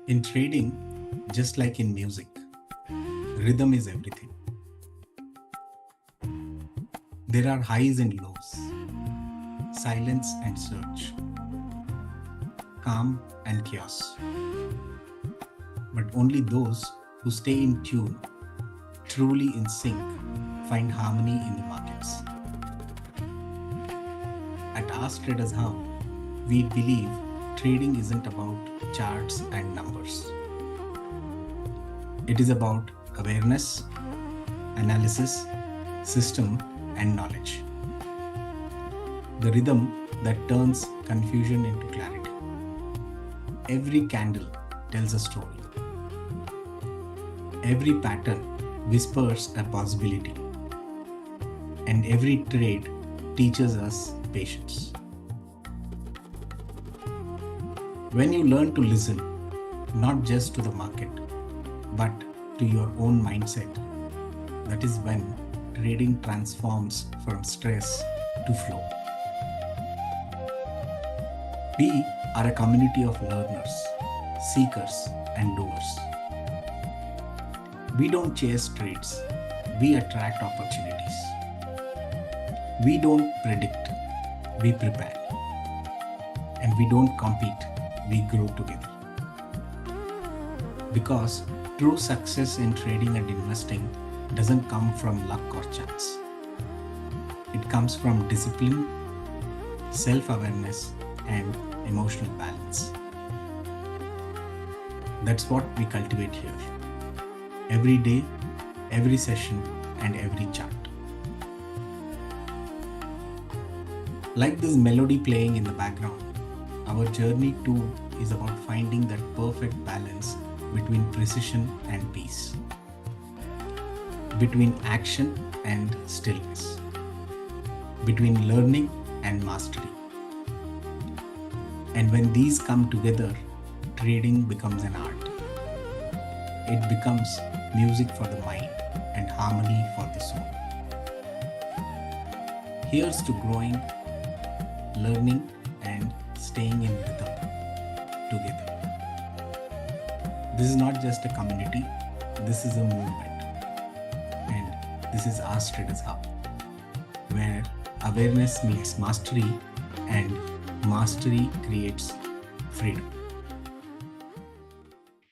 In trading, just like in music, rhythm is everything. There are highs and lows, silence and surge, calm and chaos. But only those who stay in tune, truly in sync, find harmony in the markets. At Ask Traders Hub, we believe trading isn't about charts and numbers. It is about awareness, analysis, system, and knowledge. The rhythm that turns confusion into clarity. Every candle tells a story. Every pattern whispers a possibility. And every trade teaches us patience. When you learn to listen, not just to the market, but to your own mindset, that is when trading transforms from stress to flow. We are a community of learners, seekers, and doers. We don't chase trades, we attract opportunities. We don't predict, we prepare. And we don't compete, we grow together. Because true success in trading and investing doesn't come from luck or chance. It comes from discipline, self-awareness, and emotional balance. That's what we cultivate here. Every day, every session, and every chart. Like this melody playing in the background, our journey too is about finding that perfect balance between precision and peace, between action and stillness, between learning and mastery. And when these come together, trading becomes an art. It becomes music for the mind and harmony for the soul. Here's to growing, learning, and staying in rhythm together. This is not just a community, this is a movement. And this is Ask Traders Hub, where awareness meets mastery and mastery creates freedom.